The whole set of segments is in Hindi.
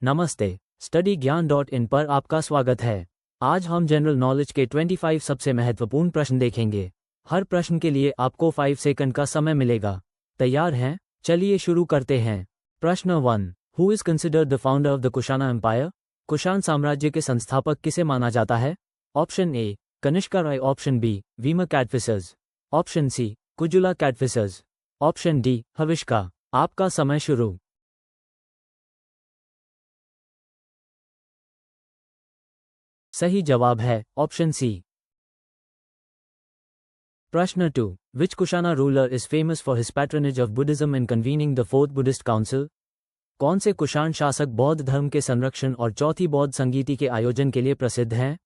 नमस्ते, स्टडी ज्ञान .in पर आपका स्वागत है। आज हम जनरल नॉलेज के 25 सबसे महत्वपूर्ण प्रश्न देखेंगे। हर प्रश्न के लिए आपको 5 सेकंड का समय मिलेगा। तैयार हैं? चलिए शुरू करते हैं। प्रश्न 1। Who is considered the founder of the Kushana empire? Kushan साम्राज्य के संस्थापक किसे माना जाता है? Option A Kanishka Rai, option B Vima Kadphises, option C Kujula Kadphises, option D Huvishka. आपका समय शुरू। सही जवाब है ऑप्शन सी। प्रश्न 2। Which Kushana ruler is famous for his patronage of Buddhism in convening the fourth Buddhist council? कौन से कुशान शासक बौद्ध धर्म के संरक्षण और चौथी बौद्ध संगीति के आयोजन के लिए प्रसिद्ध हैं?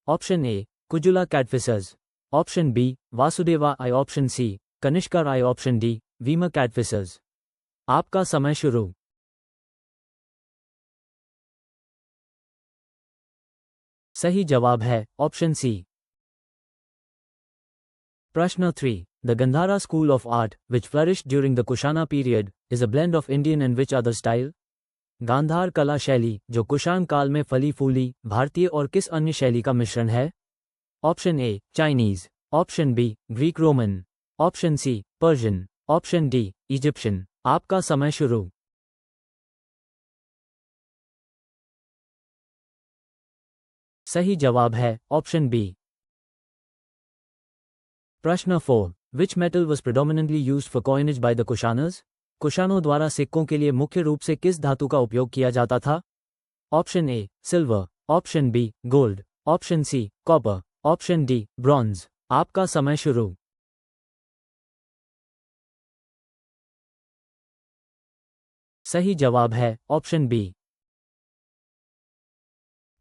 Option A Kujula Kadphises, option B Vasudeva I, option C Kanishka Rai, option D Vima Kadphises. आपका समय शुरू। सही जवाब है ऑप्शन सी। प्रश्न 3। The Gandhara school of art which flourished during the Kushana period is a blend of Indian and which other style? Gandhara कला शैली जो कुशान काल में फली फूली भारतीय और किस अन्य शैली का मिश्रण है? Option A Chinese, option B Greek Roman, option C Persian, option D Egyptian. आपका समय शुरू। सही जवाब है ऑप्शन बी। प्रश्न 4। Which metal was predominantly used for coinage by the Kushanas? कुशानों द्वारा सिक्कों के लिए मुख्य रूप से किस धातु का उपयोग किया जाता था? Option A silver, option B gold, option C copper, option D bronze. आपका समय शुरू। सही जवाब है ऑप्शन बी।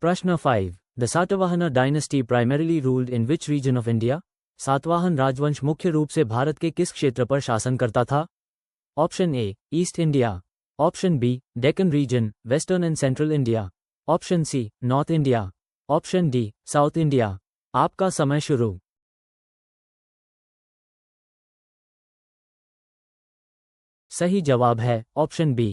प्रश्न 5। The Satavahana dynasty primarily ruled in which region of India? Satavahana राजवंश मुख्य रूप से भारत के किस क्षेत्र पर शासन करता था? Option A east India, option B Deccan region western and central India, option C north India, option D south India. आपका समय शुरू। सही जवाब है ऑप्शन बी।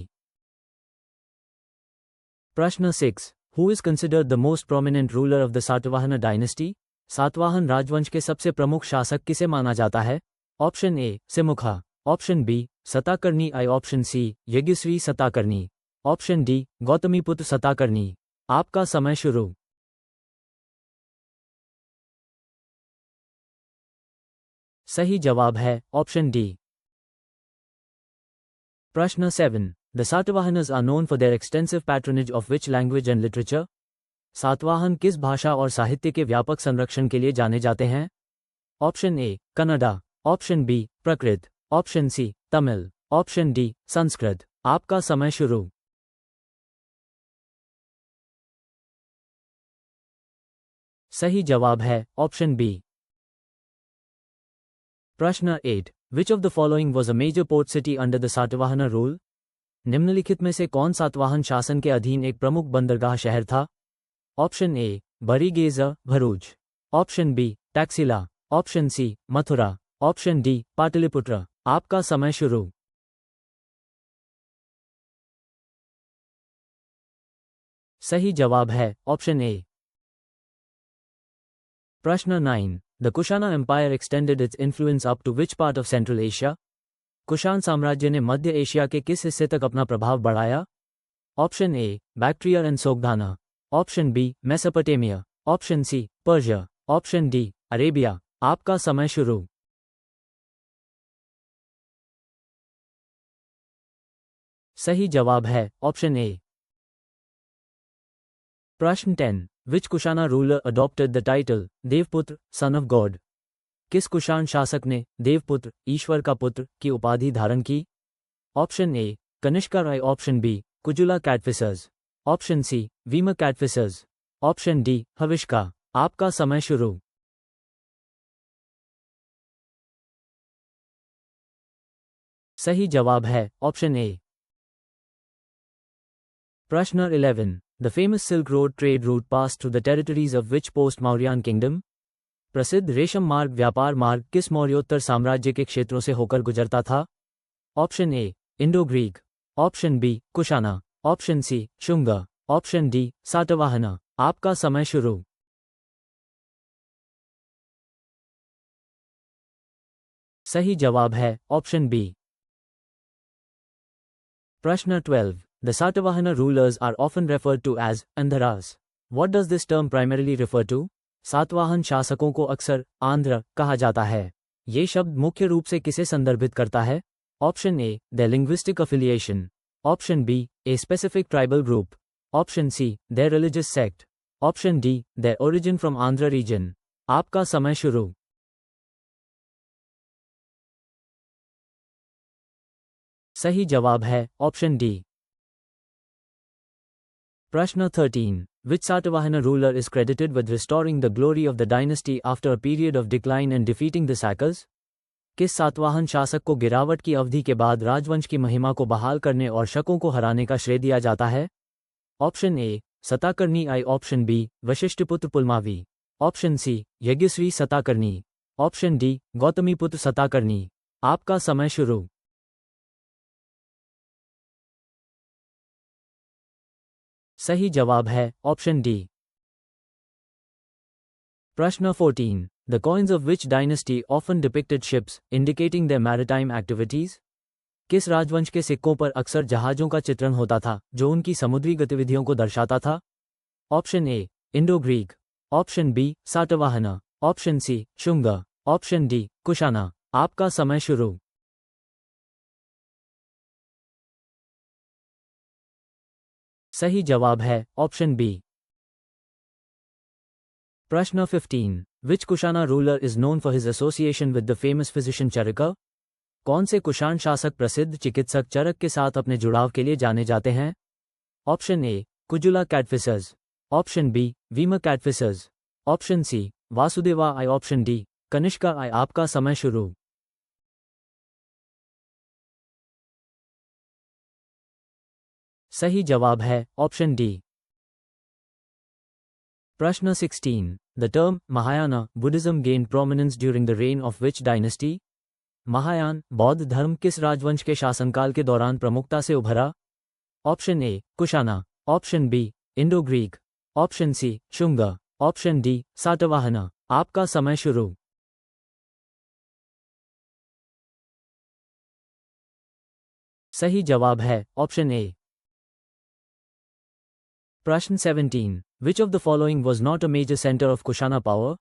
प्रश्न 6। Who is considered the most prominent ruler of the Satavahana dynasty? Satavahana राजवंश के सबसे प्रमुख शासक किसे माना जाता है? Option A Simuka, option B Satakarni I, option C Yajnashri Satakarni, option D Gautamiputra Satakarni. आपका समय शुरू। सही जवाब है ऑप्शन डी। प्रश्न 7। The Satavahanas are known for their extensive patronage of which language and literature? Satavahana किस भाषा और साहित्य के व्यापक संरक्षण के लिए जाने जाते हैं? Option A Kannada, option B Prakrit, option C Tamil, option D Sanskrit. आपका समय शुरू। सही जवाब है ऑप्शन बी। प्रश्न 8। Which of the following was a major port city under the Satavahana rule? निम्नलिखित में से कौन सातवाहन शासन के अधीन एक प्रमुख बंदरगाह शहर था? Option A Barygaza Bharuch, option B Taxila, option C Mathura, option D Pataliputra. आपका समय शुरू। सही जवाब है ऑप्शन ए। प्रश्न 9। The Kushana empire extended its influence up to which part of central Asia? Kushan साम्राज्य ने मध्य एशिया के किस हिस्से तक अपना प्रभाव बढ़ाया? Option A Bactria and Sogdiana, option B Mesopotamia, option C Persia, option D Arabia. आपका समय शुरू। सही जवाब है ऑप्शन ए। प्रश्न 10। Which Kushana ruler adopted the title Devaputra son of god? किस कुशान शासक ने देवपुत्र ईश्वर का पुत्र की उपाधि धारण की? Option A Kanishka Rai, option B Kujula Kadphises, option C Vima Kadphises, option D Huvishka. आपका समय शुरू। सही जवाब है ऑप्शन ए। प्रश्न 11। The famous silk road trade route pass through the territories of which post Mauryan kingdom? प्रसिद्ध रेशम मार्ग व्यापार मार्ग किस मौर्योत्तर साम्राज्य के क्षेत्रों से होकर गुजरता था? Option A Indo Greek, option B Kushana, option C Shunga, option D Satavahana. आपका समय शुरू। सही जवाब है ऑप्शन बी। प्रश्न 12। The Satavahana rulers are often referred to as Andharas. What does this term primarily refer to? Satavahana शासकों को अक्सर आंध्र कहा जाता है। ये शब्द मुख्य रूप से किसे संदर्भित करता है? Option A their linguistic affiliation, option B a specific tribal group, option C their religious sect, option D their origin from Andhra region। आपका समय शुरू। सही जवाब है ऑप्शन डी। प्रश्न 13। Which Satavahana ruler is credited with restoring the glory of the dynasty after a period of decline and defeating the Sakas? किस सातवाहन शासक को गिरावट की अवधि के बाद राजवंश की महिमा को बहाल करने और शकों को हराने का श्रेय दिया जाता है? Option A Satakarni I, option B Vashishthiputra Pulumavi, option C Yajnashri Satakarni, option D Gautamiputra Satakarni. आपका समय शुरू। सही जवाब है ऑप्शन डी। प्रश्न 14। The coins of which dynasty often depicted ships, indicating their maritime activities? किस राजवंश के सिक्कों पर अक्सर जहाजों का चित्रण होता था जो उनकी समुद्री गतिविधियों को दर्शाता था? Option A Indo Greek, option B Satavahana, option C Shunga, option D Kushana. आपका समय शुरू। सही जवाब है ऑप्शन बी। प्रश्न 15। Which Kushana ruler is known for his association with the famous physician Charaka? कौन से कुषाण शासक प्रसिद्ध चिकित्सक चरक के साथ अपने जुड़ाव के लिए जाने जाते हैं? Option A Kujula कैटफिसस, option B वीमा कैटफिसस, option C Vasudeva I, option D Kanishka आई। आपका समय शुरू। सही जवाब है ऑप्शन डी। प्रश्न 16। The term Mahayana Buddhism gained prominence during the reign of which dynasty? Mahayana बौद्ध धर्म किस राजवंश के शासनकाल के दौरान प्रमुखता से उभरा? Option A Kushana, option B Indo Greek, option C Shunga, option D Satavahana. आपका समय शुरू। सही जवाब है ऑप्शन ए। प्रश्न 17। Which of the following was not a major center of Kushana power?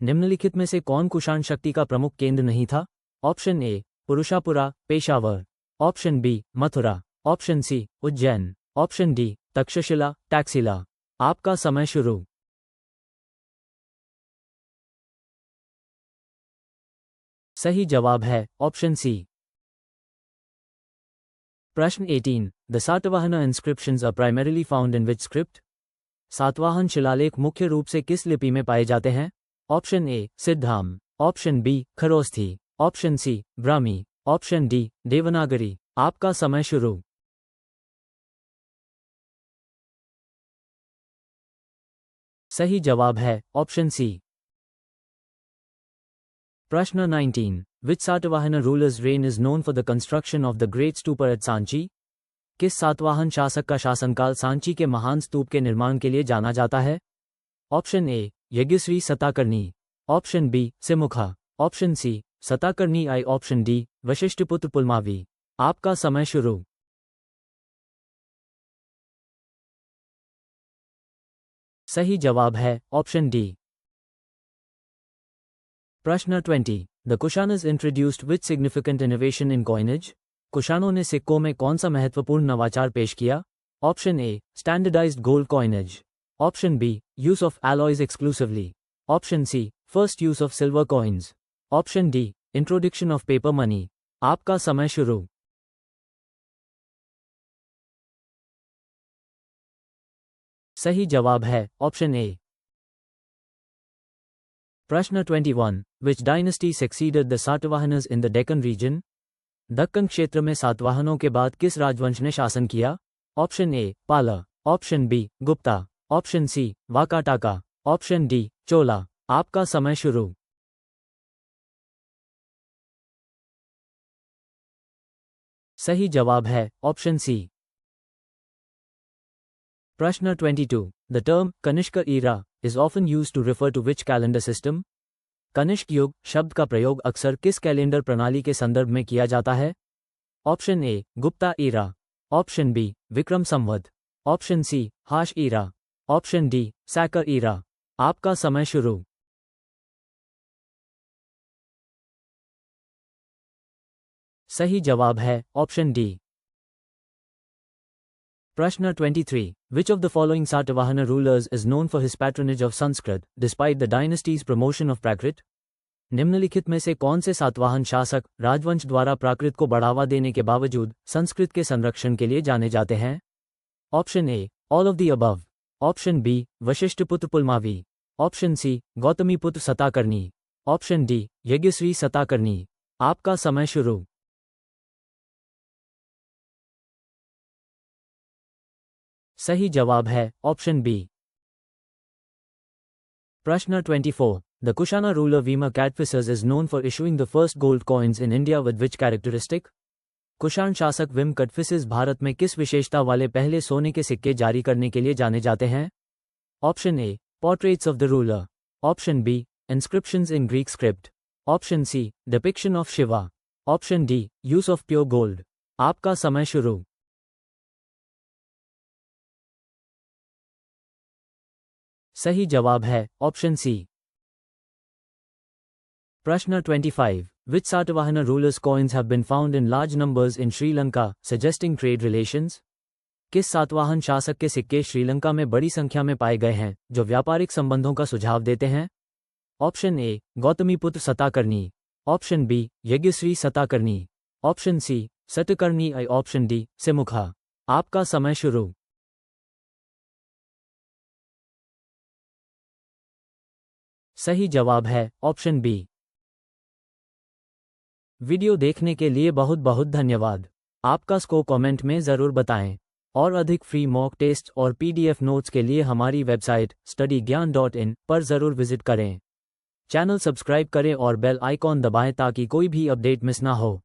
निम्नलिखित में से कौन कुषाण शक्ति का प्रमुख केंद्र नहीं था? Option A Purushapura Peshawar, option B Mathura, option C Ujjain, option D Takshashila Taxila. आपका समय शुरू। सही जवाब है ऑप्शन सी। प्रश्न 18। The Satavahana inscriptions are primarily found in which script? Satavahana शिलालेख मुख्य रूप से किस लिपि में पाए जाते हैं? Option A Siddham, option B Kharosthi, option C Brahmi, option D Devanagari. आपका समय शुरू। सही जवाब है ऑप्शन सी। प्रश्न 19। Which Satavahana ruler's reign is known for the construction of the Great Stupa at Sanchi? किस सातवाहन शासक का शासनकाल सांची के महान स्तूप के निर्माण के लिए जाना जाता है? Option A Yajnashri Satakarni, option B Simuka, option C Satakarni I, option D Vashishthiputra Pulumavi. आपका समय शुरू। सही जवाब है ऑप्शन डी। प्रश्न 20। The Kushanas introduced which significant innovation in coinage? कुशानों ने सिक्कों में कौन सा महत्वपूर्ण नवाचार पेश किया? Option A standardised gold coinage, option B use of alloys exclusively, option C first use of silver coins, option D introduction of paper money. आपका समय शुरू। सही जवाब है ऑप्शन ए। प्रश्न 21। Which dynasty succeeded the Satavahanas in the Deccan region? Deccan क्षेत्र में सातवाहनों के बाद किस राजवंश ने शासन किया? Option A Pala, option B Gupta, option C Vakataka, option D Chola. आपका समय शुरू। सही जवाब है ऑप्शन सी। प्रश्न 22. The term Kanishka era is often used to refer to which calendar system? Kanishka युग शब्द का प्रयोग अक्सर किस कैलेंडर प्रणाली के संदर्भ में किया जाता है? Option A Gupta era, option B Vikram Samvat, option C Harsha era, option D Saka era. आपका समय शुरू। सही जवाब है ऑप्शन डी। प्रश्न 23. Which of the following Satavahana rulers is known for his patronage of Sanskrit, despite the dynasty's promotion of Prakrit? निम्नलिखित में से कौन से सातवाहन शासक राजवंश द्वारा प्राकृत को बढ़ावा देने के बावजूद संस्कृत के संरक्षण के लिए जाने जाते हैं? Option A all of the above, option B Vashishthiputra Pulumavi, option C Gautamiputra Satakarni, option D Yajnashri Satakarni. आपका समय शुरू। सही जवाब है ऑप्शन बी। प्रश्न 24. The Kushana ruler Vima Kadphises is known for issuing the first gold coins in India with which characteristic? Kushan शासक विम कटफिसिस भारत में किस विशेषता वाले पहले सोने के सिक्के जारी करने के लिए जाने जाते हैं? Option A portraits of the ruler, option B inscriptions in Greek script, option C depiction of Shiva, option D use of pure gold. आपका समय शुरू। सही जवाब है ऑप्शन सी। प्रश्न 25. Which Satavahana rulers' coins have been found in large numbers in Sri Lanka, suggesting trade relations? किस सातवाहन शासक के सिक्के श्रीलंका में बड़ी संख्या में पाए गए हैं जो व्यापारिक संबंधों का सुझाव देते हैं? Option A Gautamiputra Satakarni, option B Yajnashri Satakarni, option C Satakarni, option D Simuka. आपका समय शुरू। सही जवाब है ऑप्शन बी। वीडियो देखने के लिए बहुत बहुत धन्यवाद। आपका स्कोर कमेंट में ज़रूर बताएं और अधिक फ्री मॉक टेस्ट और पीडीएफ नोट्स के लिए हमारी वेबसाइट studyGyan.in पर ज़रूर विजिट करें। चैनल सब्सक्राइब करें और बेल आइकॉन दबाएं ताकि कोई भी अपडेट मिस ना हो।